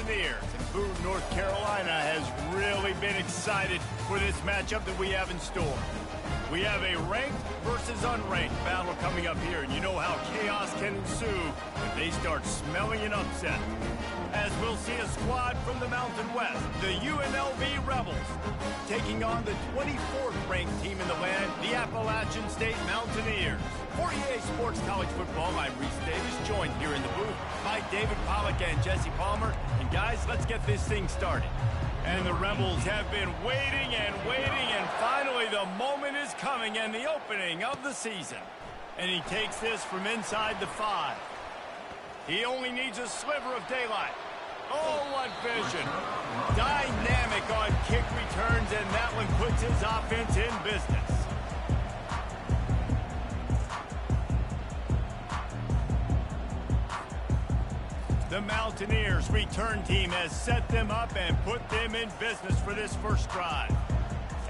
Mountaineers. And Boone, North Carolina has really been excited for this matchup that we have in store. We have a ranked versus unranked battle coming up here, and you know how chaos can ensue if they start smelling an upset. As we'll see a squad from the Mountain West, the UNLV Rebels, taking on the 24th ranked team in the land, the Appalachian State Mountaineers. For EA Sports College Football, I'm Reese Davis, joined here in the booth by David Pollack and Jesse Palmer. And guys, let's get this thing started. And the Rebels have been waiting, and finally the moment is coming and the opening of the season. And he takes this from inside the 5. He only needs a sliver of daylight. Oh, what vision. Dynamic on kick returns, and that one puts his offense in business. The Mountaineers return team has set them up and put them in business for this first drive.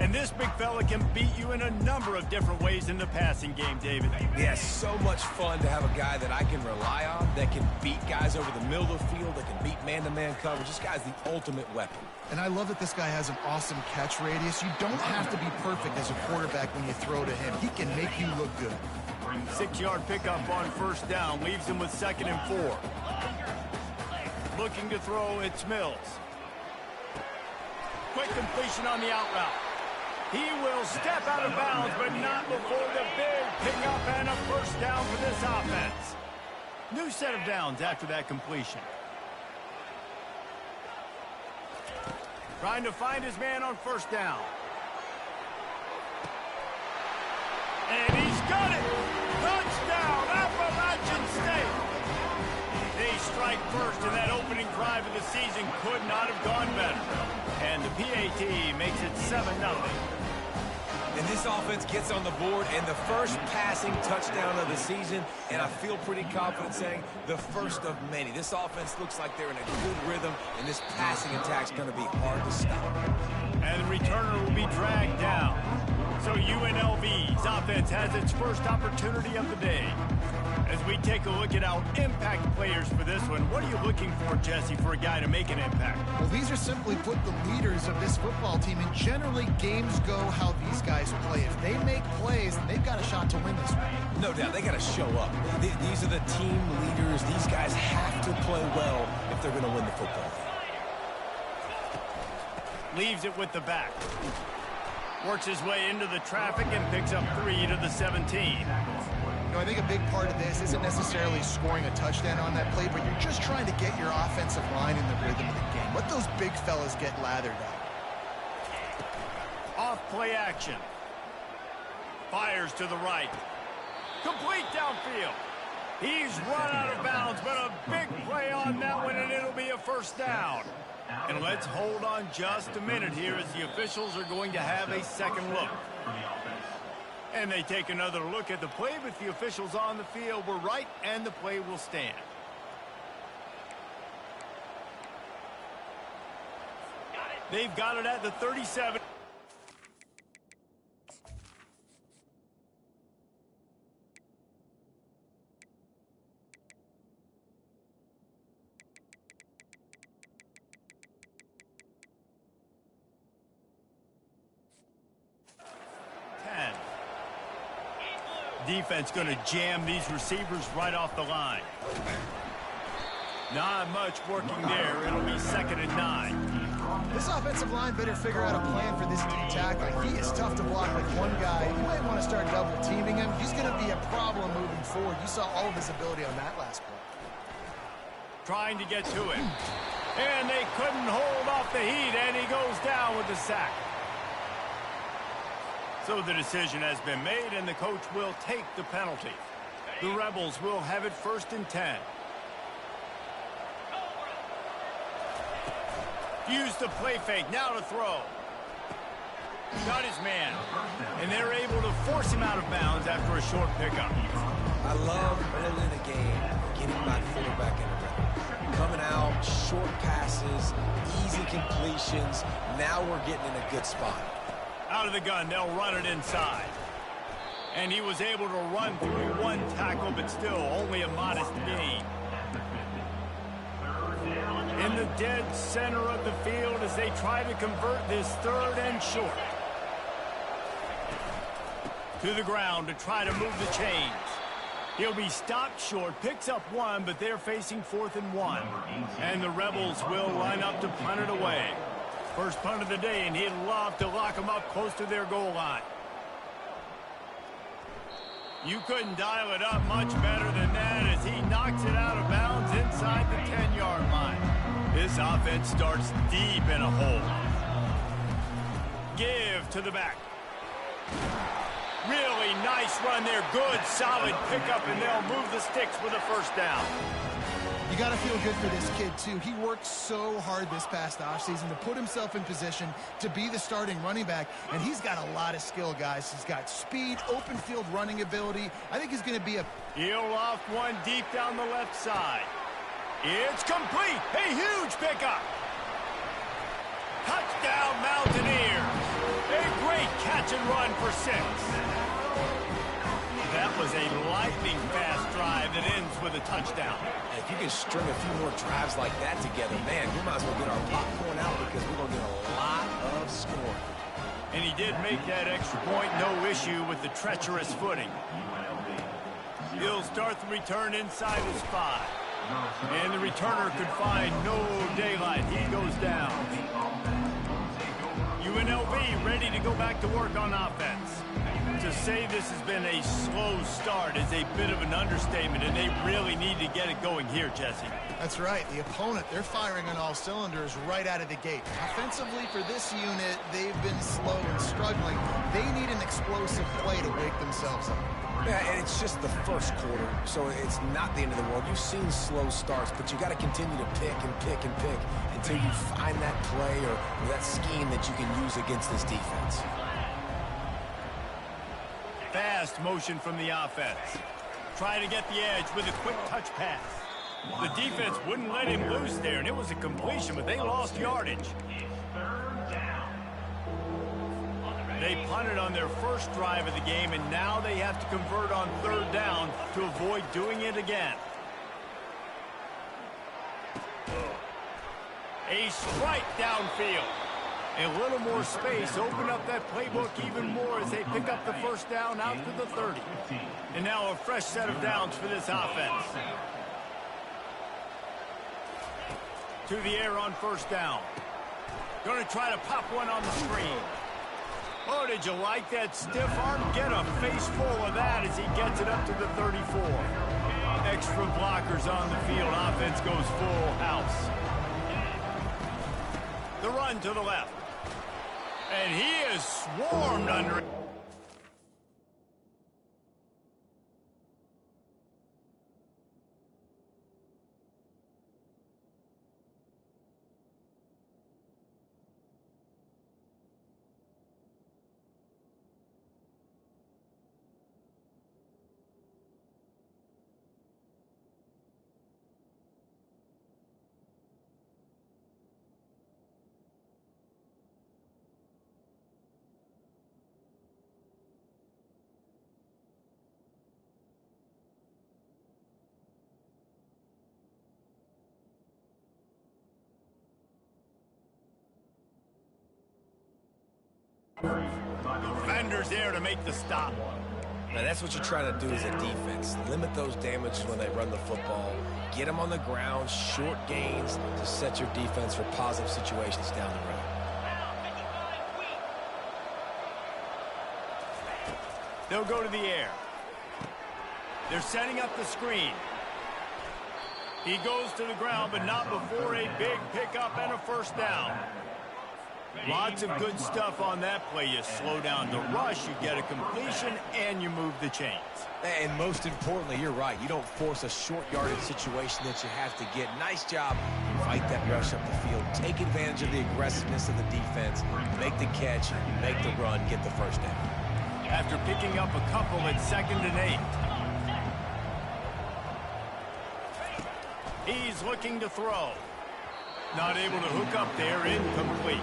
And this big fella can beat you in a number of different ways in the passing game, David. Yeah, so much fun to have a guy that I can rely on, that can beat guys over the middle of the field, that can beat man-to-man coverage. This guy's the ultimate weapon. And I love that this guy has an awesome catch radius. You don't have to be perfect as a quarterback when you throw to him. He can make you look good. 6-yard pickup on first down leaves him with 2nd and 4. Looking to throw, it's Mills. Quick completion on the out route. He will step out of bounds, but not before the big pickup and a first down for this offense. New set of downs after that completion. Trying to find his man on first down. And he's got it! Touchdown, Appalachian State! They strike first, and that opening drive of the season could not have gone better. And the PAT makes it 7-0. And this offense gets on the board, and the first passing touchdown of the season, and I feel pretty confident saying the first of many. This offense looks like they're in a good rhythm, and this passing attack's going to be hard to stop. And the returner will be dragged down. So UNLV's offense has its first opportunity of the day. As we take a look at our impact players for this one, what are you looking for, Jesse, for a guy to make an impact? Well, these are simply put the leaders of this football team, and generally games go how these guys play. If they make plays, then they've got a shot to win this one. No doubt, they got to show up. These are the team leaders. These guys have to play well if they're going to win the football game. Leaves it with the back. Works his way into the traffic and picks up 3 to the 17. You know, I think a big part of this isn't necessarily scoring a touchdown on that play, but you're just trying to get your offensive line in the rhythm of the game. Let those big fellas get lathered up. Off play action. Fires to the right. Complete downfield. He's run out of bounds, but a big play on that one, and it'll be a first down. And let's hold on just a minute here as the officials are going to have a second look. And they take another look at the play, but the officials on the field were right, and the play will stand. They've got it at the 37. Defense going to jam these receivers right off the line. Not much working there. It'll be 2nd and 9. This offensive line better figure out a plan for this D tackle. He is tough to block with one guy. You might want to start double teaming him. He's going to be a problem moving forward. You saw all of his ability on that last play. Trying to get to it. And they couldn't hold off the heat, and he goes down with the sack. So the decision has been made, and the coach will take the penalty. The Rebels will have it 1st and 10. Use the play fake, now to throw. Got his man, and they're able to force him out of bounds after a short pickup. I love early in the game getting my quarterback in the rhythm. Coming out, short passes, easy completions. Now we're getting in a good spot. Out of the gun, they'll run it inside. And he was able to run through one tackle, but still only a modest gain. in the dead center of the field as they try to convert this 3rd and short. To the ground to try to move the chains. He'll be stopped short, picks up 1, but they're facing 4th and 1. And the Rebels will line up to punt it away. First punt of the day, and he'd love to lock them up close to their goal line. You couldn't dial it up much better than that as he knocks it out of bounds inside the 10-yard line. This offense starts deep in a hole. Give to the back. Really nice run there. Good, solid pickup, and they'll move the sticks with a 1st down. You got to feel good for this kid, too. He worked so hard this past offseason to put himself in position to be the starting running back, and he's got a lot of skill, guys. He's got speed, open field running ability. I think he's going to be a... He'll loft one deep down the left side. It's complete. A huge pickup. Touchdown, Mountaineers. A great catch and run for 6. That was a lightning-fast drive that ends with a touchdown. And if you can string a few more drives like that together, man, we might as well get our popcorn out because we're going to get a lot of scoring. And he did make that extra point, no issue with the treacherous footing. He'll start the return inside his 5. And the returner could find no daylight. He goes down. UNLV ready to go back to work on offense. To say this has been a slow start is a bit of an understatement, and they really need to get it going here, Jesse. That's right. The opponent, they're firing on all cylinders right out of the gate. Offensively, for this unit, they've been slow and struggling. They need an explosive play to wake themselves up. Yeah, and it's just the first quarter, so it's not the end of the world. You've seen slow starts, but you got to continue to pick and pick and pick until you find that play or that scheme that you can use against this defense. Fast motion from the offense. Trying to get the edge with a quick touch pass. The defense wouldn't let him loose there, and it was a completion, but they lost yardage. They punted on their first drive of the game, and now they have to convert on 3rd down to avoid doing it again. A strike downfield. A little more space, open up that playbook even more as they pick up the 1st down out to the 30. And now a fresh set of downs for this offense. To the air on 1st down. Going to try to pop one on the screen. Oh, did you like that stiff arm? Get a face full of that as he gets it up to the 34. Extra blockers on the field. Offense goes full house. The run to the left. And he is swarmed under it. Defenders there to make the stop. Now that's what you're trying to do as a defense. Limit those damages when they run the football. Get them on the ground, short gains to set your defense for positive situations down the road. They'll go to the air. They're setting up the screen. He goes to the ground, but not before a big pickup and a 1st down. Lots of good stuff on that play. You slow down the rush, you get a completion, and you move the chains. And most importantly, you're right. You don't force a short yardage situation that you have to get. Nice job. Fight that rush up the field. Take advantage of the aggressiveness of the defense. Make the catch, make the run, get the 1st down. After picking up a couple at 2nd and 8. He's looking to throw. Not able to hook up there, incomplete.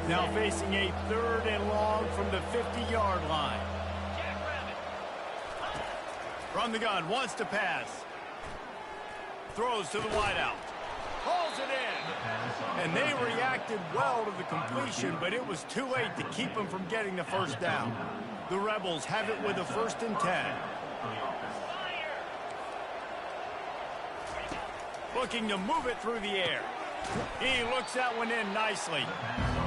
Now facing a 3rd and long from the 50-yard line. From the gun, wants to pass. throws to the wideout. Hauls it in. And they reacted well to the completion, but it was too late to keep them from getting the first down. The Rebels have it with a 1st and 10. Looking to move it through the air. He looks that one in nicely.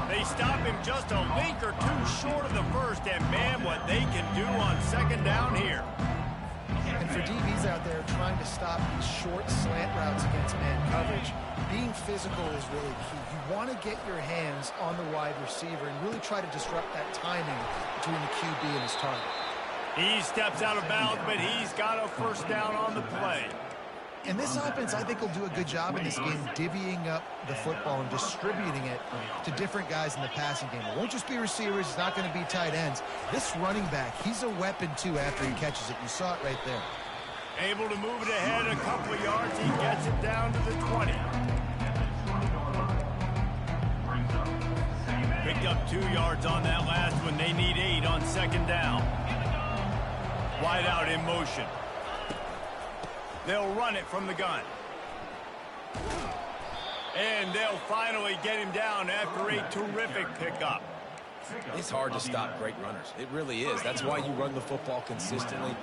They stop him just a link or two short of the first, and man, what they can do on 2nd down here. And for DBs out there trying to stop these short slant routes against man coverage, being physical is really key. You want to get your hands on the wide receiver and really try to disrupt that timing between the QB and his target. He steps out of bounds, but he's got a 1st down on the play. And this offense, I think, will do a good job in this game divvying up the football and distributing it to different guys in the passing game. It won't just be receivers. It's not going to be tight ends. This running back, he's a weapon, too, after he catches it. You saw it right there. Able to move it ahead a couple of yards. He gets it down to the 20. Picked up 2 yards on that last one. They need 8 on 2nd down. Wide out in motion. They'll run it from the gun. And they'll finally get him down after a terrific pickup. It's hard to stop great runners. It really is. That's why you run the football consistently.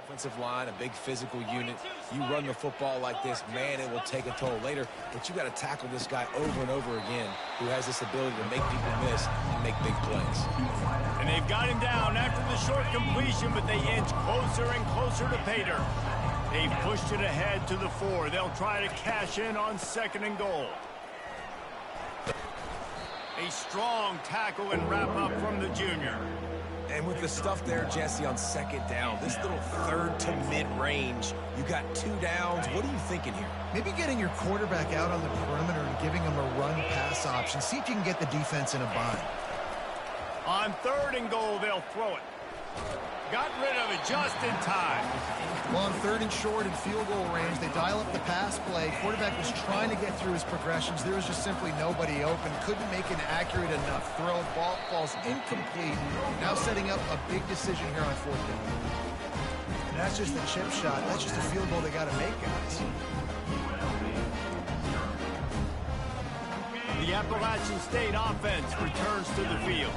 Offensive line, a big physical unit. You run the football like this, man, it will take a toll later. But you got to tackle this guy over and over again, who has this ability to make people miss and make big plays. And they've got him down after the short completion, but they inch closer and closer to Pater. They've pushed it ahead to the 4. They'll try to cash in on 2nd and goal. A strong tackle and wrap up from the junior. And with the stuff there, Jesse, on 2nd down, this little 3rd to mid-range, you got 2 downs. What are you thinking here? Maybe getting your quarterback out on the perimeter and giving him a run-pass option. See if you can get the defense in a bind. On 3rd and goal, they'll throw it. Got rid of it just in time. Well, on 3rd and short in field goal range, they dial up the pass play. Quarterback was trying to get through his progressions. There was just simply nobody open. Couldn't make an accurate enough throw. Ball falls incomplete. Now setting up a big decision here on 4th down. And that's just a chip shot. That's just a field goal they got to make, guys. The Appalachian State offense returns to the field.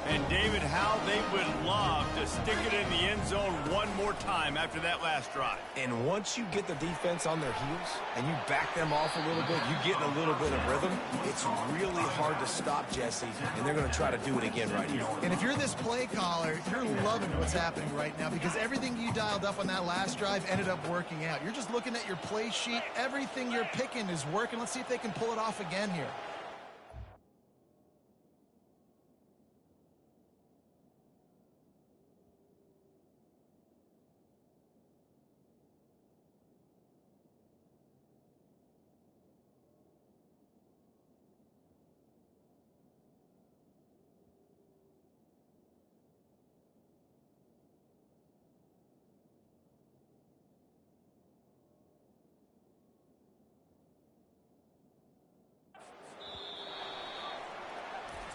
And, David, how they would love to stick it in the end zone one more time after that last drive. And once you get the defense on their heels and you back them off a little bit, you get in a little bit of rhythm, it's really hard to stop, Jesse, and they're going to try to do it again right here. And if you're this play caller, you're loving what's happening right now because everything you dialed up on that last drive ended up working out. You're just looking at your play sheet. Everything you're picking is working. Let's see if they can pull it off again here.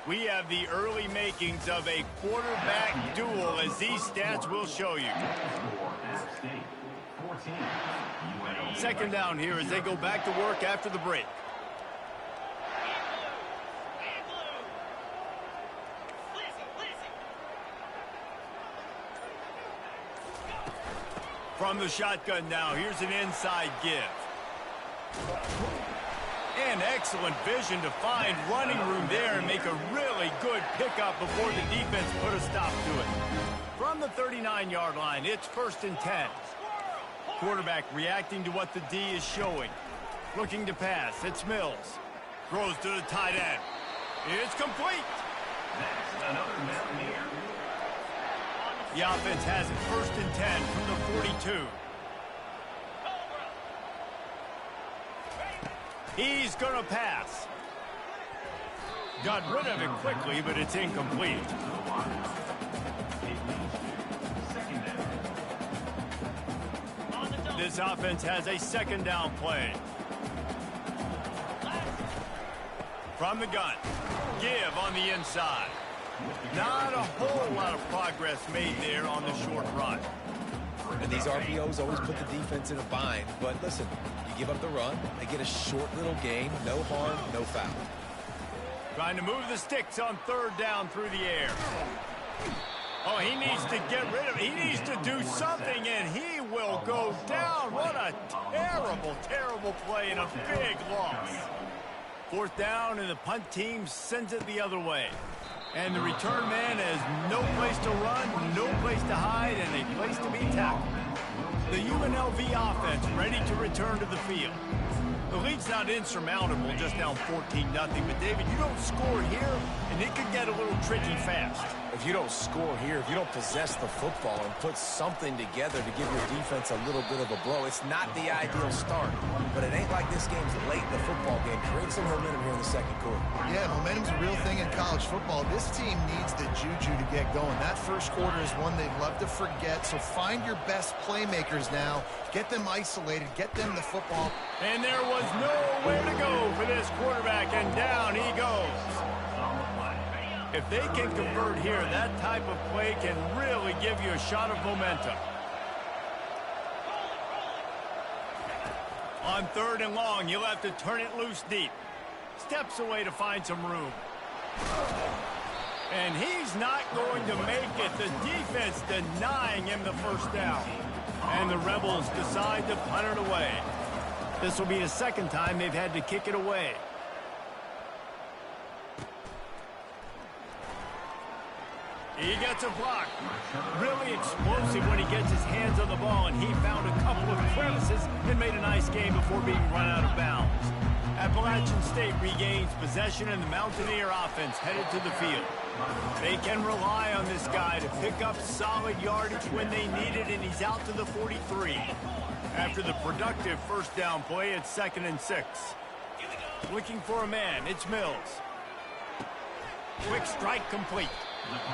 We have the early makings of a quarterback duel, as these stats will show you. 2nd down here as they go back to work after the break. From the shotgun now, here's an inside give. And excellent vision to find running room there and make a really good pickup before the defense put a stop to it. From the 39-yard line, it's 1st and 10. Quarterback reacting to what the D is showing. Looking to pass, it's Mills. Throws to the tight end. It's complete. The offense has it 1st and 10 from the 42. He's going to pass. Got rid of it quickly, but it's incomplete. This offense has a 2nd down play. From the gun. Give on the inside. Not a whole lot of progress made there on the short run. And these RPOs always put the defense in a bind. But listen, you give up the run, they get a short little gain. No harm, no foul. Trying to move the sticks on 3rd down through the air. Oh, he needs to get rid of it. He needs to do something, and he will go down. What a terrible, terrible play and a big loss. 4th down, and the punt team sends it the other way. And the return man has no place to run, no place to hide, and a place to be tackled. The UNLV offense ready to return to the field. The lead's not insurmountable, just down 14-0. But, David, you don't score here, and it could get a little tricky fast. If you don't score here, if you don't possess the football and put something together to give your defense a little bit of a blow, it's not the ideal start. But it ain't like this game's late in the football game. Create some momentum here in the 2nd quarter. Yeah, momentum's a real thing in college football. This team needs the juju to get going. That 1st quarter is one they'd love to forget. So find your best playmakers now. Get them isolated. Get them the football. And there was nowhere to go for this quarterback, and down he goes. If they can convert here, that type of play can really give you a shot of momentum. On 3rd and long, you'll have to turn it loose deep. Steps away to find some room. And he's not going to make it. The defense denying him the 1st down. And the Rebels decide to punt it away. This will be the 2nd time they've had to kick it away. He gets a block. Really explosive when he gets his hands on the ball, and he found a couple of crevices and made a nice game before being run out of bounds. Appalachian State regains possession, and the Mountaineer offense headed to the field. They can rely on this guy to pick up solid yardage when they need it, and he's out to the 43. After the productive 1st down play, it's 2nd and 6. Looking for a man, it's Mills. Quick strike complete.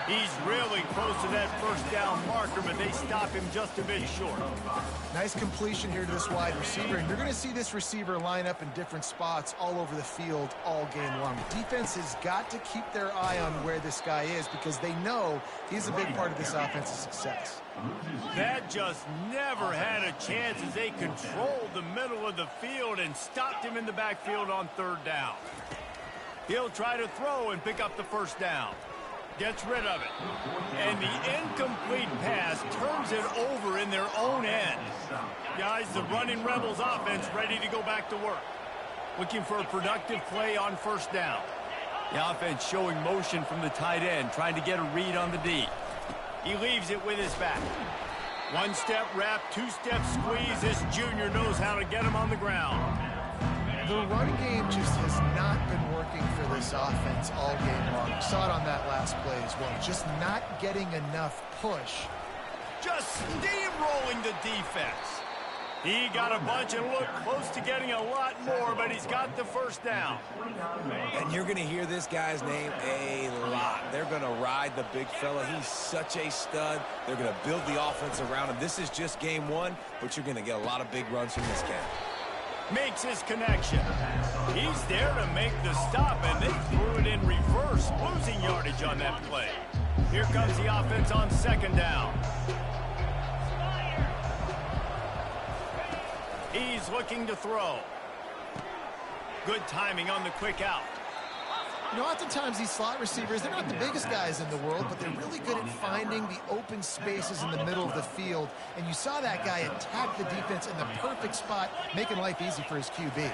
He's really close to that 1st down marker, but they stop him just a bit short. Nice completion here to this wide receiver, and you're going to see this receiver line up in different spots all over the field all game long. The defense has got to keep their eye on where this guy is because they know he's a big part of this offense's success. That just never had a chance as they controlled the middle of the field and stopped him in the backfield on 3rd down. He'll try to throw and pick up the 1st down. Gets rid of it. And the incomplete pass turns it over in their own end. Guys, the running Rebels offense ready to go back to work. Looking for a productive play on 1st down. The offense showing motion from the tight end, trying to get a read on the D. He leaves it with his back. 1-step wrap, 2-step squeeze. This junior knows how to get him on the ground. The run game just has not been working for this offense all game long. We saw it on that last play as well. Just not getting enough push. Just steamrolling the defense. He got a bunch and looked close to getting a lot more, but he's got the 1st down. And you're going to hear this guy's name a lot. They're going to ride the big fella. He's such a stud. They're going to build the offense around him. This is just game 1, but you're going to get a lot of big runs from this guy. Makes his connection. He's there to make the stop, and they threw it in reverse, losing yardage on that play. Here comes the offense on 2nd down. He's looking to throw. Good timing on the quick out. You know, oftentimes these slot receivers, they're not the biggest guys in the world, but they're really good at finding the open spaces in the middle of the field. And you saw that guy attack the defense in the perfect spot, making life easy for his QB.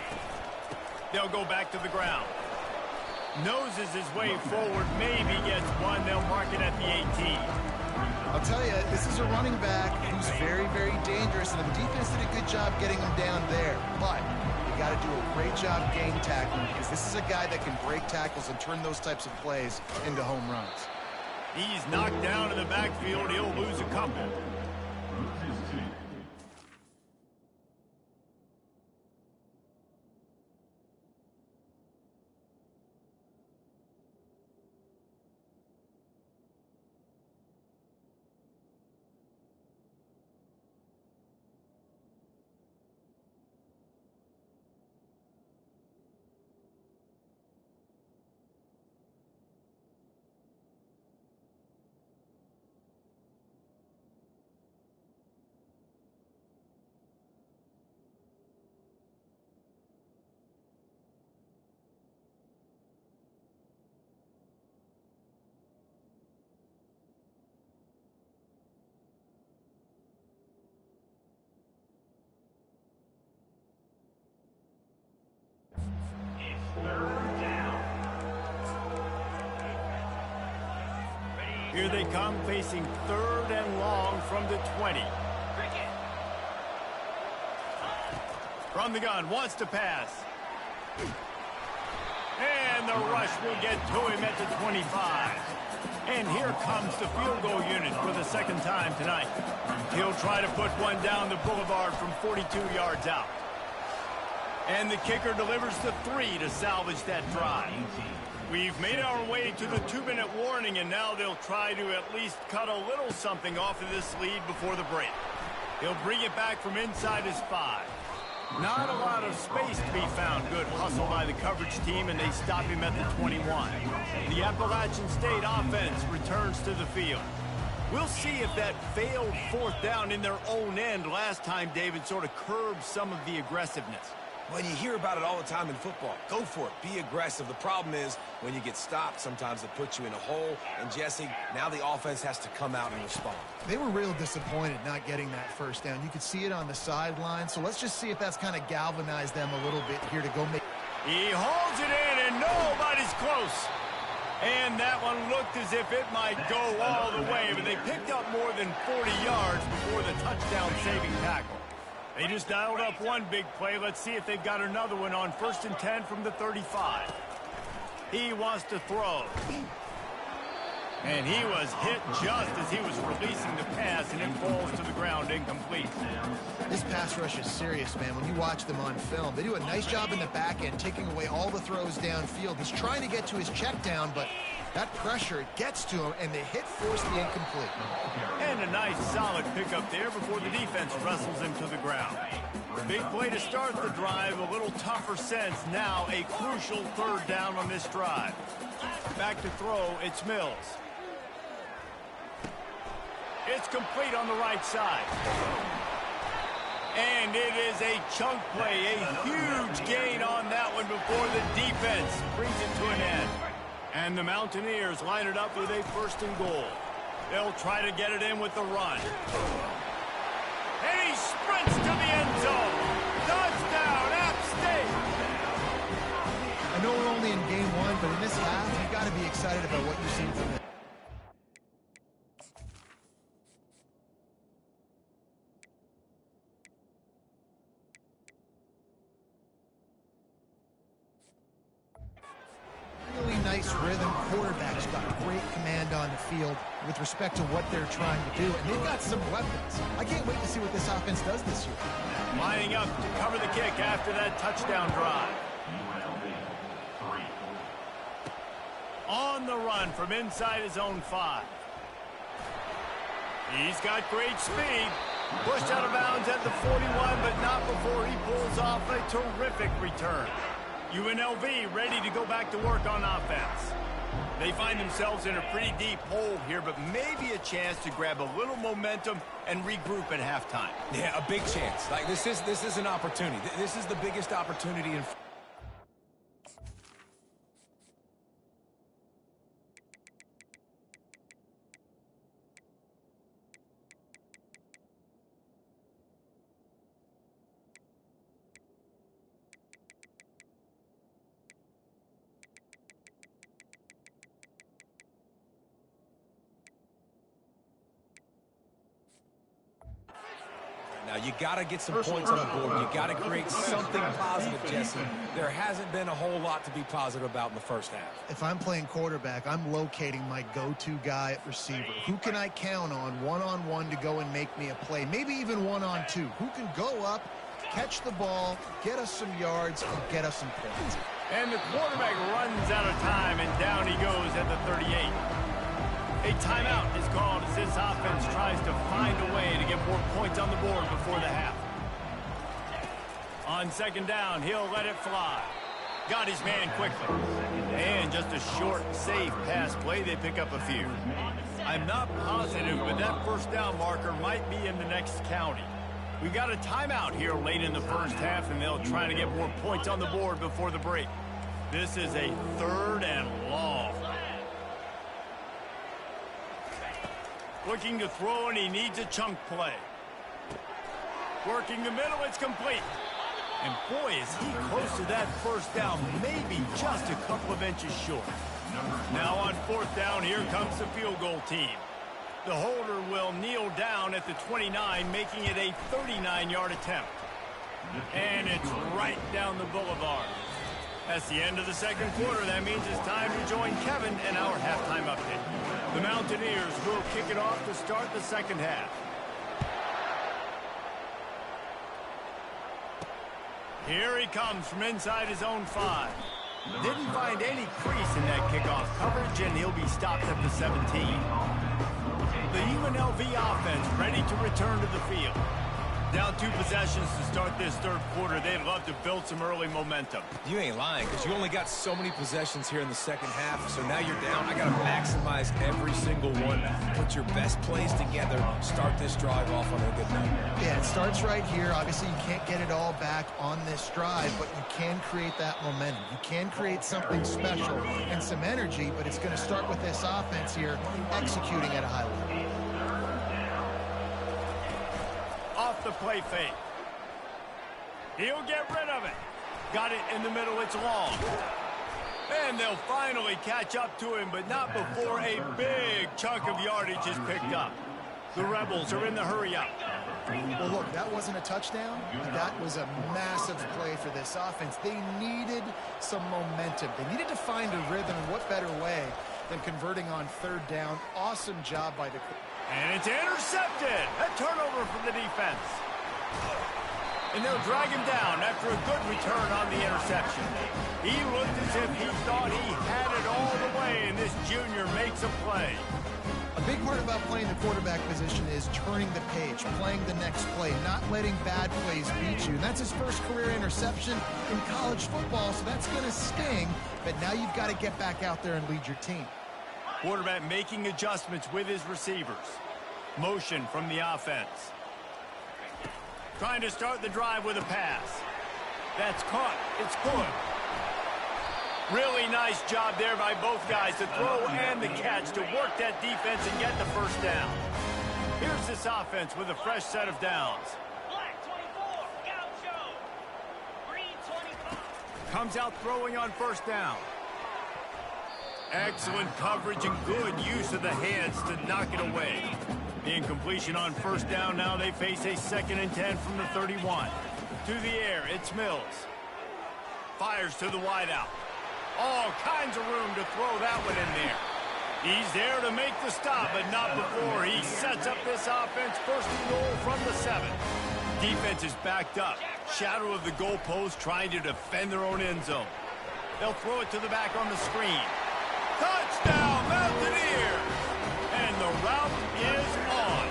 They'll go back to the ground. Noses his way forward, maybe gets one. They'll mark it at the 18. I'll tell you, this is a running back who's very, very dangerous, and the defense did a good job getting him down there. But you got to do a great job game tackling because this is a guy that can break tackles and turn those types of plays into home runs. He's knocked down in the backfield. He'll lose a couple. Here they come, facing 3rd and long from the 20. From the gun, wants to pass. And the rush will get to him at the 25. And here comes the field goal unit for the 2nd time tonight. He'll try to put one down the boulevard from 42 yards out. And the kicker delivers the 3 to salvage that drive. We've made our way to the 2-minute warning, and now they'll try to at least cut a little something off of this lead before the break. He'll bring it back from inside his 5. Not a lot of space to be found. Good hustle by the coverage team, and they stop him at the 21. The Appalachian State offense returns to the field. We'll see if that failed 4th down in their own end last time, David, sort of curbed some of the aggressiveness. Well, you hear about it all the time in football. Go for it. Be aggressive. The problem is when you get stopped, sometimes it puts you in a hole. And, Jesse, now the offense has to come out and respond. They were real disappointed not getting that 1st down. You could see it on the sideline. So let's just see if that's kind of galvanized them a little bit here to go make. He holds it in, and nobody's close. And that one looked as if it might go all the way, but they picked up more than 40 yards before the touchdown-saving tackle. They just dialed up one big play. Let's see if they've got another one on 1st and 10 from the 35. He wants to throw. And he was hit just as he was releasing the pass, and it falls to the ground incomplete. This pass rush is serious, man. When you watch them on film, they do a nice job in the back end, taking away all the throws downfield. He's trying to get to his check down, but that pressure gets to him, and the hit forced the incomplete. And a nice solid pickup there before the defense wrestles him to the ground. Big play to start the drive, a little tougher sense. Now a crucial 3rd down on this drive. Back to throw, it's Mills. It's complete on the right side. And it is a chunk play, a huge gain on that one before the defense brings it to an end. And the Mountaineers line it up with a 1st and goal. They'll try to get it in with the run. And he sprints to the end zone. Touchdown, App State! I know we're only in game 1, but in this half, you've got to be excited about what you've seen from them. Nice rhythm. Quarterback's got great command on the field with respect to what they're trying to do, and they've got some weapons. I can't wait to see what this offense does this year. Lining up to cover the kick after that touchdown drive. On the run from inside his own 5. He's got great speed. Pushed out of bounds at the 41, but not before he pulls off a terrific return. UNLV ready to go back to work on offense. They find themselves in a pretty deep hole here, but maybe a chance to grab a little momentum and regroup at halftime. Yeah, a big chance. Like this is an opportunity. This is the biggest opportunity in Now, you got to get some points on the board. You got to create something positive, Jesse. There hasn't been a whole lot to be positive about in the first half. If I'm playing quarterback, I'm locating my go-to guy at receiver. Who can I count on one-on-one to go and make me a play? Maybe even one-on-two. Who can go up, catch the ball, get us some yards, and get us some points? And the quarterback runs out of time, and down he goes at the 38. A timeout is called as this offense tries to find a way to get more points on the board before the half. On second down, he'll let it fly. Got his man quickly. And just a short, safe pass play, they pick up a few. I'm not positive, but that first down marker might be in the next county. We got a timeout here late in the first half, and they'll try to get more points on the board before the break. This is a 3rd and long. Looking to throw, and he needs a chunk play. Working the middle, it's complete. And boy, is he close to that first down, maybe just a couple of inches short. Now on 4th down, here comes the field goal team. The holder will kneel down at the 29, making it a 39-yard attempt. And it's right down the boulevard. That's the end of the second quarter. That means it's time to join Kevin in our halftime update. The Mountaineers will kick it off to start the second half. Here he comes from inside his own 5. Didn't find any crease in that kickoff coverage, and he'll be stopped at the 17. The UNLV offense ready to return to the field. Down 2 possessions to start this third quarter. They'd love to build some early momentum. You ain't lying, because you only got so many possessions here in the second half, so now you're down. I got to maximize every single one. Put your best plays together. Start this drive off on a good note. Yeah, it starts right here. Obviously, you can't get it all back on this drive, but you can create that momentum. You can create something special and some energy, but it's going to start with this offense here executing at a high level. Off the play fake. He'll get rid of it. Got it in the middle. It's long. And they'll finally catch up to him, but not before a big chunk of yardage is picked up. The Rebels are in the hurry-up. Well, look, that wasn't a touchdown, but that was a massive play for this offense. They needed some momentum. They needed to find a rhythm, and what better way than converting on 3rd down. Awesome job by the... And it's intercepted. A turnover from the defense. And they'll drag him down after a good return on the interception. He looked as if he thought he had it all the way, and this junior makes a play. A big part about playing the quarterback position is turning the page, playing the next play, not letting bad plays beat you. And that's his first career interception in college football, so that's going to sting. But now you've got to get back out there and lead your team. Quarterback making adjustments with his receivers. Motion from the offense. Trying to start the drive with a pass. That's caught. It's good. Really nice job there by both guys, the throw and the catch, to work that defense and get the first down. Here's this offense with a fresh set of downs. Comes out throwing on first down. Excellent coverage and good use of the hands to knock it away. The incompletion on first down. Now they face a 2nd and 10 from the 31. To the air, it's Mills. Fires to the wideout. All kinds of room to throw that one in there. He's there to make the stop, but not before he sets up this offense. 1st and goal from the 7. Defense is backed up. Shadow of the goalpost, trying to defend their own end zone. They'll throw it to the back on the screen. Touchdown, Mountaineers! And the route is on.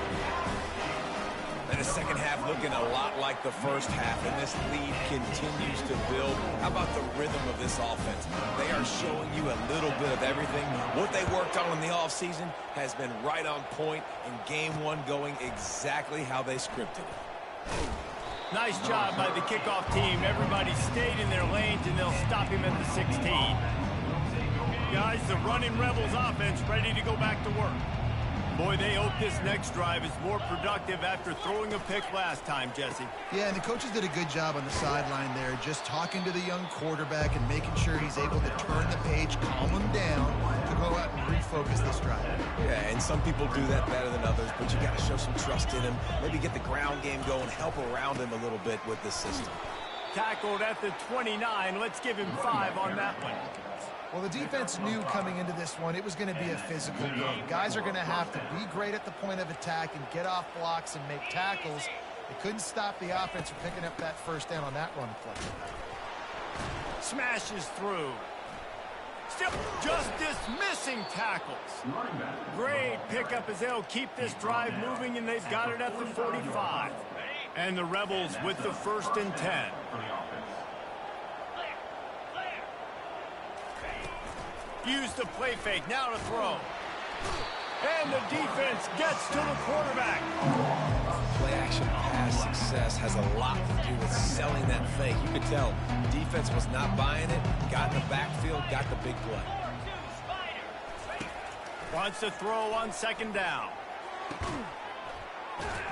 And the second half looking a lot like the first half, and this lead continues to build. How about the rhythm of this offense? They are showing you a little bit of everything. What they worked on in the offseason has been right on point, and game 1 going exactly how they scripted it. Nice job by the kickoff team. Everybody stayed in their lanes, and they'll stop him at the 16. Guys, the running Rebels offense ready to go back to work. Boy, they hope this next drive is more productive after throwing a pick last time, Jesse. Yeah, and the coaches did a good job on the sideline there, just talking to the young quarterback and making sure he's able to turn the page, calm him down, to go out and refocus focus this drive. Yeah, and some people do that better than others, but you got to show some trust in him. Maybe get the ground game going, help around him a little bit with this system. Tackled at the 29. Let's give him 5 on that one. Well, the defense knew coming into this one it was going to be a physical game. Guys are going to have to be great at the point of attack and get off blocks and make tackles. They couldn't stop the offense from picking up that first down on that run play. Smashes through. Still just dismissing tackles. Great pickup as they'll keep this drive moving, and they've got it at the 45. And the Rebels with the 1st and 10. Use the play fake, now to throw. And the defense gets to the quarterback. Play action pass success has a lot to do with selling that fake. You could tell defense was not buying it, got in the backfield, got the big play. Wants to throw on 2nd down.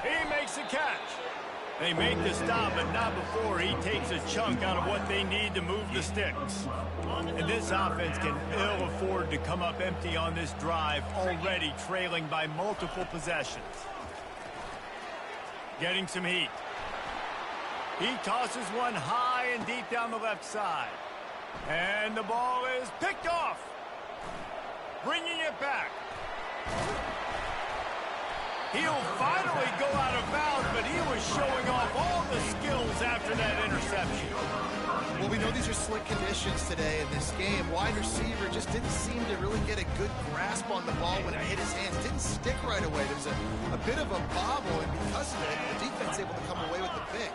He makes a catch. They make the stop, but not before he takes a chunk out of what they need to move the sticks. And this offense can ill afford to come up empty on this drive, already trailing by multiple possessions. Getting some heat. He tosses one high and deep down the left side. And the ball is picked off. Bringing it back. He'll finally go out of bounds, but he was showing off all the skills after that interception. Well, we know these are slick conditions today in this game. Wide receiver just didn't seem to really get a good grasp on the ball when it hit his hands. Didn't stick right away. There was a bit of a bobble, and because of it, the defense able to come away with the pick.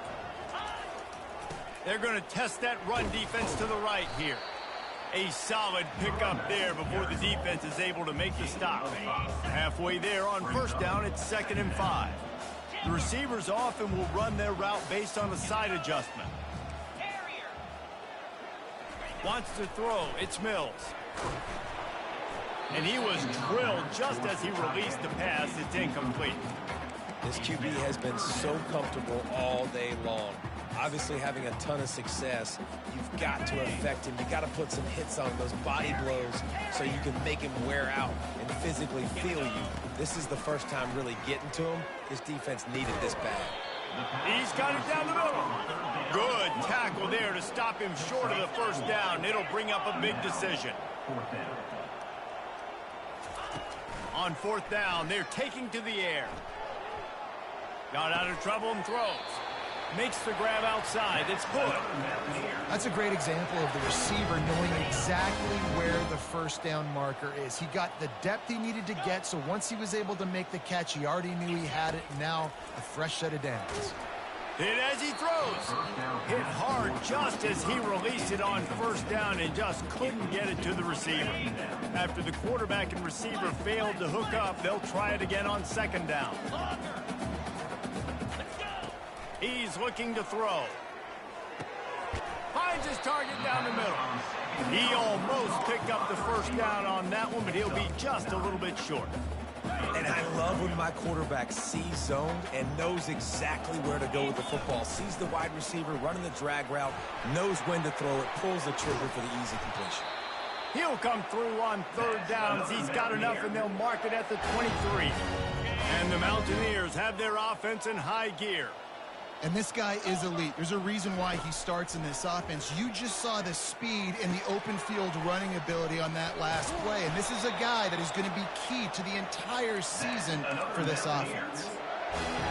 They're going to test that run defense to the right here. A solid pickup there before the defense is able to make the stop. Halfway there on 1st down, it's 2nd and 5. The receivers often will run their route based on a side adjustment. Wants to throw, it's Mills. And he was drilled just as he released the pass. It's incomplete. This QB has been so comfortable all day long. Obviously having a ton of success, you've got to affect him. You've got to put some hits on those body blows so you can make him wear out and physically feel you. This is the first time really getting to him. This defense needed this bad. He's got it down the middle. Good tackle there to stop him short of the 1st down. It'll bring up a big decision. On 4th down, they're taking to the air. Got out of trouble and throws. Makes the grab outside. It's good. That's a great example of the receiver knowing exactly where the 1st down marker is. He got the depth he needed to get, so once he was able to make the catch, he already knew he had it. Now, a fresh set of downs. Hit as he throws. Hit hard just as he released it on 1st down and just couldn't get it to the receiver. After the quarterback and receiver failed to hook up, they'll try it again on 2nd down. He's looking to throw. Finds his target down the middle. He almost picked up the 1st down on that one, but he'll be just a little bit short. And I love when my quarterback sees zoned and knows exactly where to go with the football. Sees the wide receiver running the drag route, knows when to throw it, pulls the trigger for the easy completion. He'll come through on 3rd downs. He's got enough, and they'll mark it at the 23. And the Mountaineers have their offense in high gear. And this guy is elite. There's a reason why he starts in this offense. You just saw the speed and the open field running ability on that last play. And this is a guy that is going to be key to the entire season for this offense.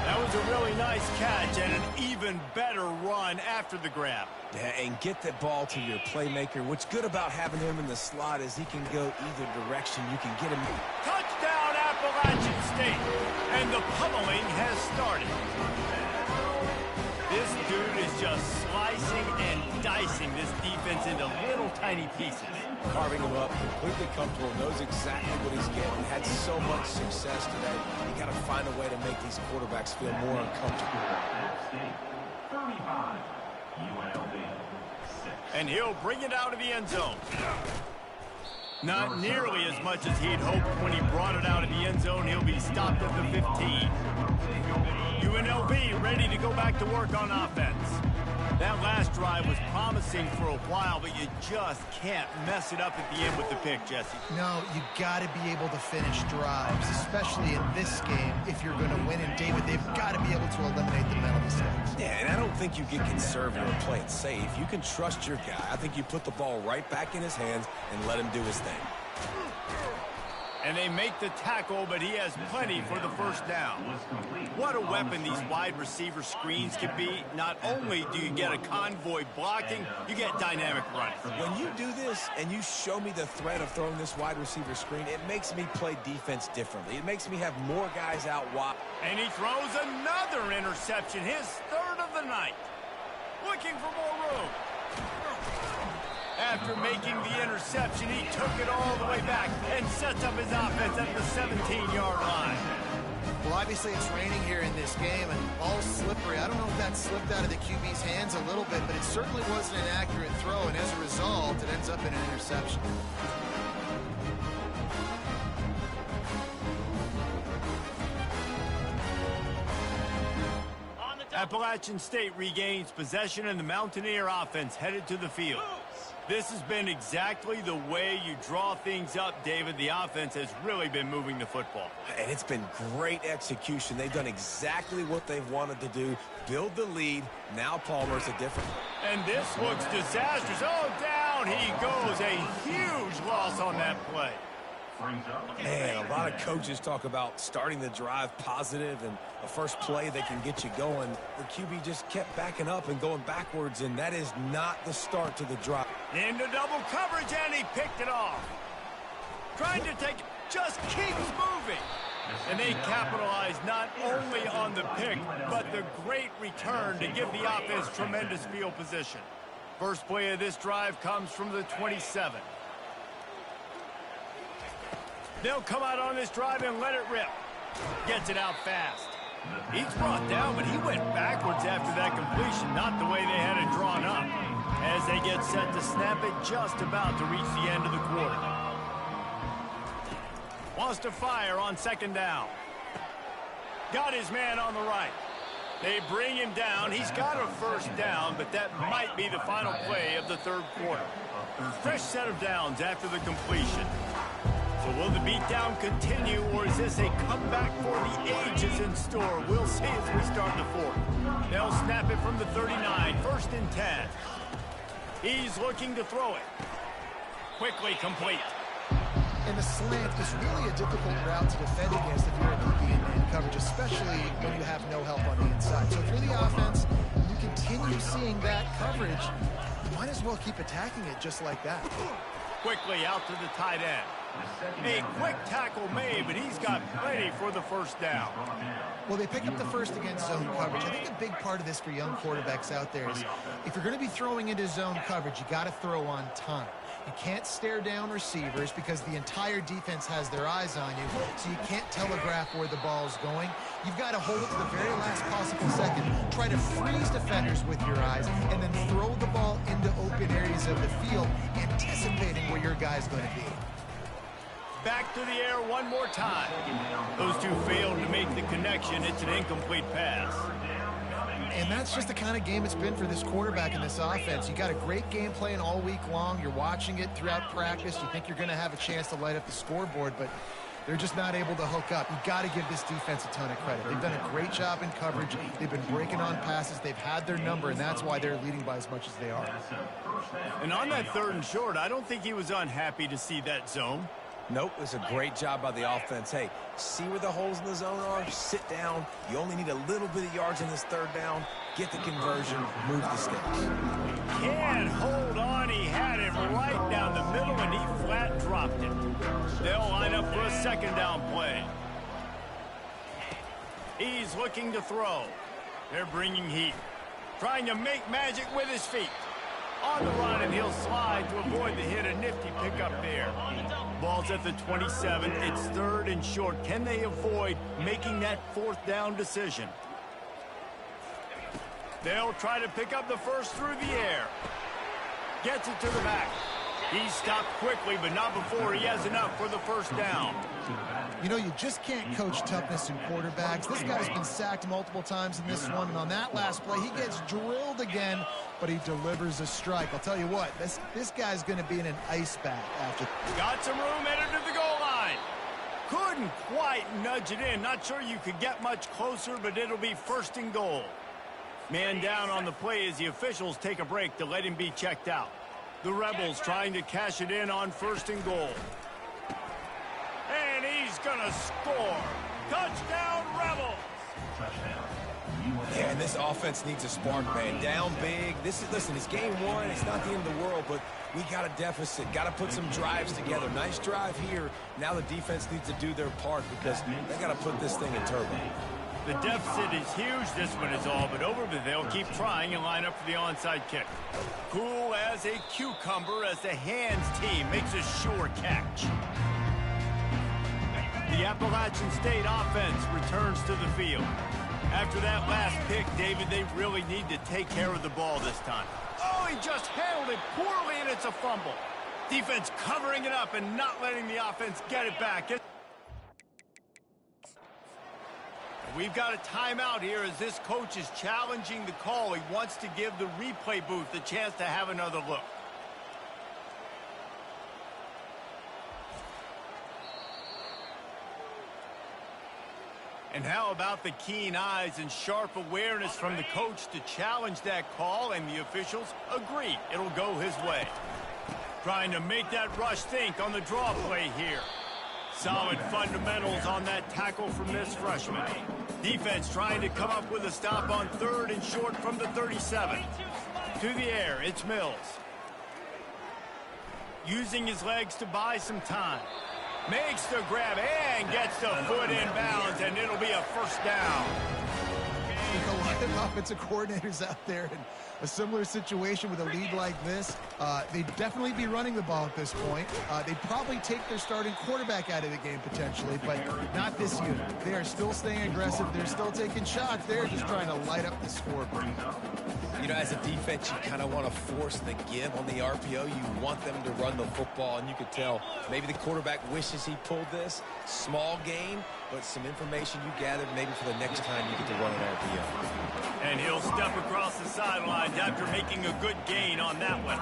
That was a really nice catch and an even better run after the grab. Yeah, and get that ball to your playmaker. What's good about having him in the slot is he can go either direction. You can get him. Touchdown, Appalachian State. And the pummeling has started. This dude is just slicing and dicing this defense into little tiny pieces. Carving him up, completely comfortable, knows exactly what he's getting. Had so much success today. You got to find a way to make these quarterbacks feel more uncomfortable. And he'll bring it out of the end zone. Not nearly as much as he'd hoped when he brought it out of the end zone. He'll be stopped at the 15. UNLV ready to go back to work on offense. That last drive was promising for a while, but you just can't mess it up at the end with the pick, Jesse. No, you got to be able to finish drives, especially in this game if you're going to win. And, David, they've got to be able to eliminate the mental mistakes. Yeah, and I don't think you get conservative and play it safe. You can trust your guy. I think you put the ball right back in his hands and let him do his thing. And they make the tackle, but he has plenty for the first down. What a weapon these wide receiver screens can be. Not only do you get a convoy blocking, you get dynamic running. When you do this and you show me the threat of throwing this wide receiver screen, it makes me play defense differently. It makes me have more guys out wide. And he throws another interception, his third of the night. Looking for more room. After making the interception, he took it all the way back and sets up his offense at the 17-yard line. Well, obviously it's raining here in this game, and ball's slippery. I don't know if that slipped out of the QB's hands a little bit, but it certainly wasn't an accurate throw, and as a result, it ends up in an interception. Appalachian State regains possession, and the Mountaineer offense headed to the field. This has been exactly the way you draw things up, David. The offense has really been moving the football. And it's been great execution. They've done exactly what they've wanted to do. Build the lead. Now Palmer's a different. And this looks disastrous. Oh, down he goes. A huge loss on that play. Man, a lot of coaches talk about starting the drive positive and a first play that can get you going. The QB just kept backing up and going backwards, and that is not the start to the drive. Into double coverage, and he picked it off. Trying to take it, just keeps moving. And they capitalize not only on the pick, but the great return to give the offense tremendous field position. First play of this drive comes from the 27. They'll come out on this drive and let it rip. Gets it out fast. He's brought down, but he went backwards after that completion, not the way they had it drawn up. As they get set to snap it, just about to reach the end of the quarter. Wants to fire on second down. Got his man on the right. They bring him down. He's got a first down, but that might be the final play of the third quarter. Fresh set of downs after the completion. So will the beatdown continue, or is this a comeback for the ages in store? We'll see as we start the fourth. They'll snap it from the 39, first and 10. He's looking to throw it. Quickly complete. And the slant is really a difficult route to defend against if you're a DB in man coverage, especially when you have no help on the inside. So if you're the offense, you continue seeing that coverage, you might as well keep attacking it just like that. Quickly out to the tight end. A quick tackle made, but he's got plenty for the first down. Well, they pick up the first against zone coverage. I think a big part of this for young quarterbacks out there is if you're going to be throwing into zone coverage, you got to throw on time. You can't stare down receivers because the entire defense has their eyes on you, so you can't telegraph where the ball's going. You've got to hold it to the very last possible second, try to freeze defenders with your eyes, and then throw the ball into open areas of the field, anticipating where your guy's going to be. Back to the air one more time. Those two failed to make the connection. It's an incomplete pass. And that's just the kind of game it's been for this quarterback in this offense. You got a great game plan all week long. You're watching it throughout practice. You think you're going to have a chance to light up the scoreboard, but they're just not able to hook up. You got to give this defense a ton of credit. They've done a great job in coverage. They've been breaking on passes. They've had their number, and that's why they're leading by as much as they are. And on that third and short, I don't think he was unhappy to see that zone. Nope, it's a great job by the offense. Hey, see where the holes in the zone are? Sit down. You only need a little bit of yards in this third down. Get the conversion. Move the sticks. Can't hold on. He had it right down the middle, and he flat dropped it. They'll line up for a second down play. He's looking to throw. They're bringing heat. Trying to make magic with his feet. On the run, and he'll slide to avoid the hit. A nifty pickup there. Ball's at the 27. It's third and short. Can they avoid making that fourth down decision? They'll try to pick up the first through the air. Gets it to the back. He stopped quickly, but not before he has enough for the first down. You know, you just can't coach toughness in quarterbacks. This guy's been sacked multiple times in this one, and on that last play, he gets drilled again, but he delivers a strike. I'll tell you what, this guy's going to be in an ice bath after. Got some room headed to the goal line. Couldn't quite nudge it in. Not sure you could get much closer, but it'll be first and goal. Man down on the play as the officials take a break to let him be checked out. The Rebels trying to cash it in on first and goal. And he's going to score. Touchdown, Rebels! Yeah, and this offense needs a spark, man. Down big. Listen, it's game one. It's not the end of the world, but we got a deficit. Got to put some drives together. Nice drive here. Now the defense needs to do their part because they got to put this thing in turbo. The deficit is huge. This one is all but over, but they'll keep trying and line up for the onside kick. Cool as a cucumber as the hands team makes a sure catch. The Appalachian State offense returns to the field. After that last pick, David, they really need to take care of the ball this time. Oh, he just handled it poorly, and it's a fumble. Defense covering it up and not letting the offense get it back. We've got a timeout here as this coach is challenging the call. He wants to give the replay booth a chance to have another look. And how about the keen eyes and sharp awareness from the coach to challenge that call, and the officials agree it'll go his way. Trying to make that rush think on the draw play here. Solid fundamentals on that tackle from this freshman. Defense trying to come up with a stop on third and short from the 37. To the air, it's Mills. Using his legs to buy some time. Makes the grab and gets the foot in bounds, and it'll be a first down. A lot of offensive coordinators out there in a similar situation with a lead like this. They'd definitely be running the ball at this point. They'd probably take their starting quarterback out of the game potentially, but not this unit. They are still staying aggressive. They're still taking shots. They're just trying to light up the scoreboard. You know, as a defense, you kind of want to force the give on the RPO. You want them to run the football, and you could tell maybe the quarterback wishes he pulled this. Small game, but some information you gathered maybe for the next time you get to run an RPO. And he'll step across the sidelines after making a good gain on that one.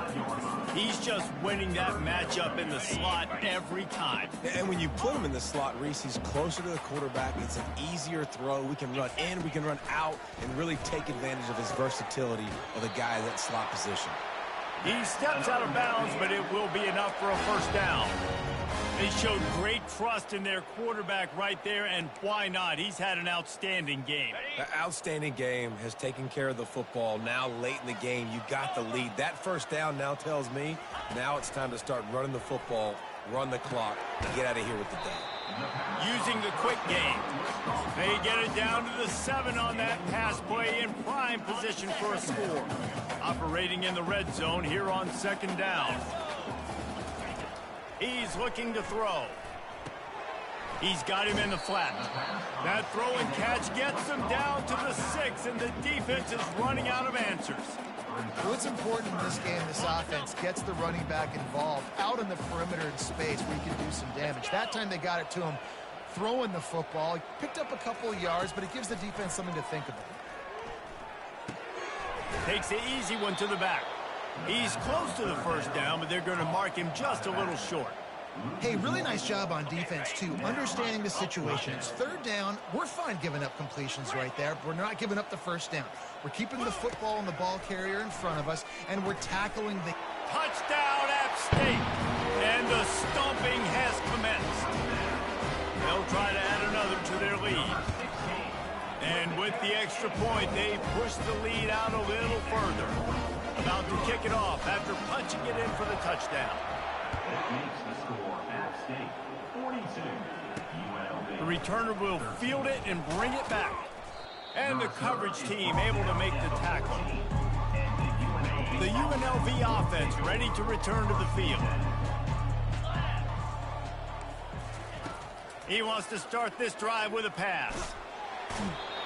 He's just winning that matchup in the slot every time. And when you put him in the slot, Reese, he's closer to the quarterback. It's an easier throw. We can run in, we can run out, and really take advantage of his versatility of the guy in that slot position. He steps out of bounds, but it will be enough for a first down. They showed great trust in their quarterback right there, and why not? He's had an outstanding game. An outstanding game, has taken care of the football. Now late in the game, you got the lead. That first down now tells me now it's time to start running the football, run the clock, and get out of here with the day. Using the quick game. They get it down to the 7 on that pass play in prime position for a score. Operating in the red zone here on second down. He's looking to throw. He's got him in the flat. That throw and catch gets them down to the 6, and the defense is running out of answers. What's important in this game, this offense gets the running back involved out in the perimeter in space where he can do some damage. That time they got it to him throwing the football. He picked up a couple of yards, but it gives the defense something to think about. Takes the easy one to the back. He's close to the first down, but they're going to mark him just a little short. Hey, really nice job on defense, too, understanding the situation. It's third down. We're fine giving up completions right there. We're not giving up the first down. We're keeping the football and the ball carrier in front of us, and we're tackling the... Touchdown, App State! And the stomping has commenced. They'll try to add another to their lead. And with the extra point, they push the lead out a little further. About to kick it off after punching it in for the touchdown. The returner will field it and bring it back. And the coverage team able to make the tackle. The UNLV offense ready to return to the field. He wants to start this drive with a pass.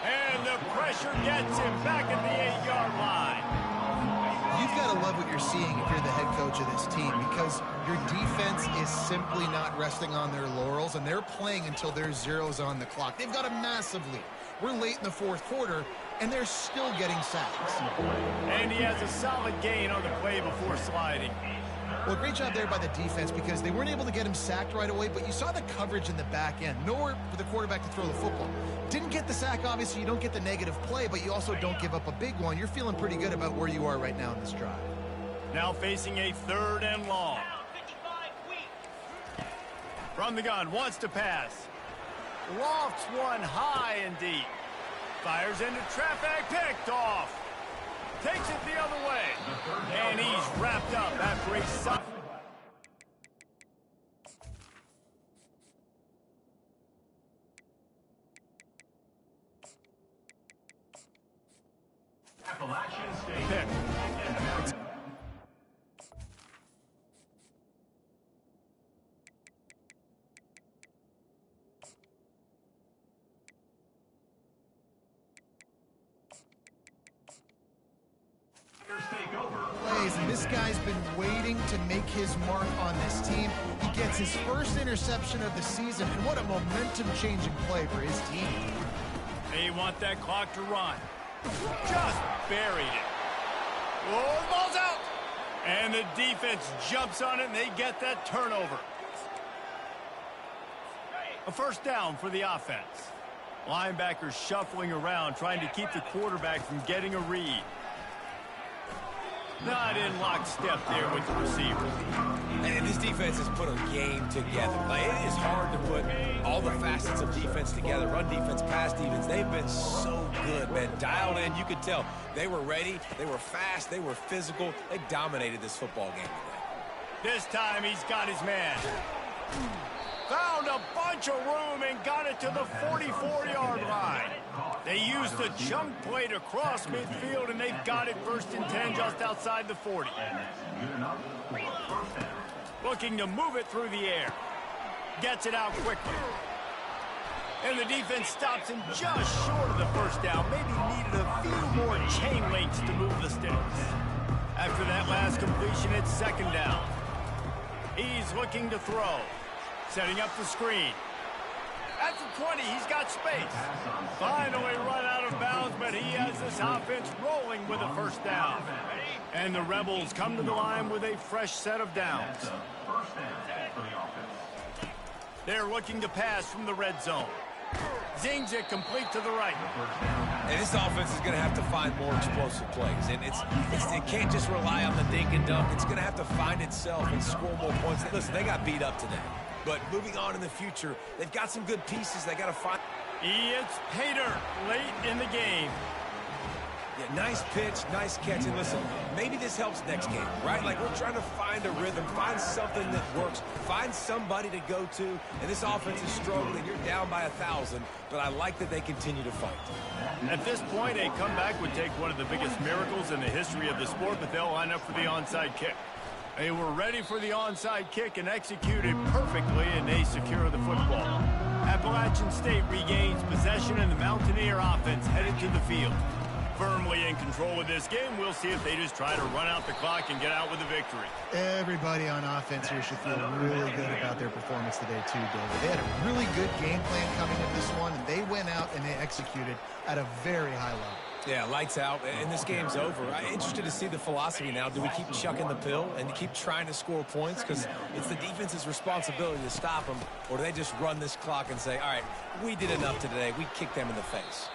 And the pressure gets him back at the 8-yard line. You've got to love what you're seeing if you're the head coach of this team, because your defense is simply not resting on their laurels, and they're playing until there's zeros on the clock. They've got a massive lead. We're late in the fourth quarter, and they're still getting sacks. And he has a solid gain on the play before sliding. Well, great job there by the defense, because they weren't able to get him sacked right away, but you saw the coverage in the back end. Nowhere for the quarterback to throw the football. Didn't get the sack, obviously. You don't get the negative play, but you also don't give up a big one. You're feeling pretty good about where you are right now in this drive. Now facing a 3rd and long. From the gun, wants to pass. Lofts one high and deep. Fires into traffic, picked off. Takes it the other way. And he's wrapped up after a stop. Pick. Plays, and this guy's been waiting to make his mark on this team. He gets his first interception of the season, and what a momentum-changing play for his team. They want that clock to run. Just buried it. Oh, the ball's out. And the defense jumps on it, and they get that turnover. A 1st down for the offense. Linebackers shuffling around, trying to keep the quarterback from getting a read. Not in lockstep there with the receivers. And this defense has put a game together. Like, it is hard to put all the facets of defense together. Run defense, pass defense. They've been so good, man. Dialed in. You could tell they were ready. They were fast. They were physical. They dominated this football game today. This time he's got his man. Found a bunch of room and got it to the 44-yard line. They used the chunk play to cross midfield, and they've got it 1st and 10 just outside the 40. Looking to move it through the air. Gets it out quickly. And the defense stops him just short of the 1st down. Maybe needed a few more chain links to move the sticks. After that last completion, it's 2nd down. He's looking to throw. Setting up the screen. At the 20, he's got space. Finally run out of bounds, but he has this offense rolling with a 1st down. And the Rebels come to the line with a fresh set of downs. They're looking to pass from the red zone. Zings it complete to the right. And this offense is going to have to find more explosive plays. And it can't just rely on the dink and dunk. It's going to have to find itself and score more points. Listen, they got beat up today. But moving on in the future, they've got some good pieces. They got to find. It's Pater late in the game. Yeah, nice pitch, nice catch. And listen, maybe this helps next game, right? Like, we're trying to find a rhythm, find something that works, find somebody to go to. And this offense is struggling. You're down by 1,000, but I like that they continue to fight. At this point, a comeback would take one of the biggest miracles in the history of the sport, but they'll line up for the onside kick. They were ready for the onside kick and executed perfectly, and they secure the football. Appalachian State regains possession, and the Mountaineer offense headed to the field. Firmly in control of this game, we'll see if they just try to run out the clock and get out with a victory. Everybody on offense here should feel really good about their performance today too, David. They had a really good game plan coming in this one, and they went out and they executed at a very high level. Yeah, lights out, and this game's over. I'm interested to see the philosophy now. Do we keep chucking the pill and keep trying to score points? Because it's the defense's responsibility to stop them, or do they just run this clock and say, all right, we did enough today. We kicked them in the face.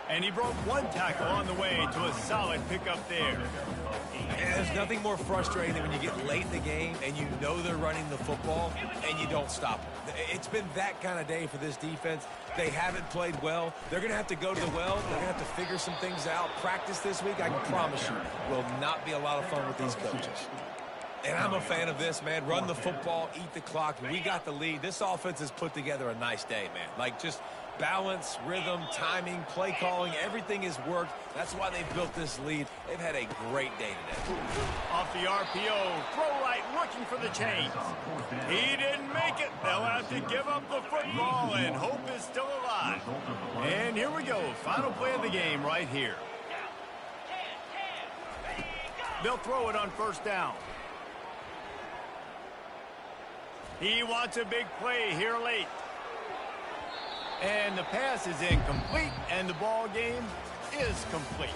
And he broke one tackle on the way to a solid pickup there. And there's nothing more frustrating than when you get late in the game and you know they're running the football and you don't stop them. It's been that kind of day for this defense. They haven't played well. They're going to have to go to the well. They're going to have to figure some things out. Practice this week, I can promise you, will not be a lot of fun with these coaches. And I'm a fan of this, man. Run the football, eat the clock. We got the lead. This offense has put together a nice day, man. Like, just balance, rhythm, timing, play calling, everything has worked. That's why they've built this lead. They've had a great day today. Off the RPO, throw right, looking for the chains. He didn't make it. They'll have to give up the football, and hope is still alive. And here we go, final play of the game right here. They'll throw it on first down. He wants a big play here late. And the pass is incomplete, and the ball game is complete.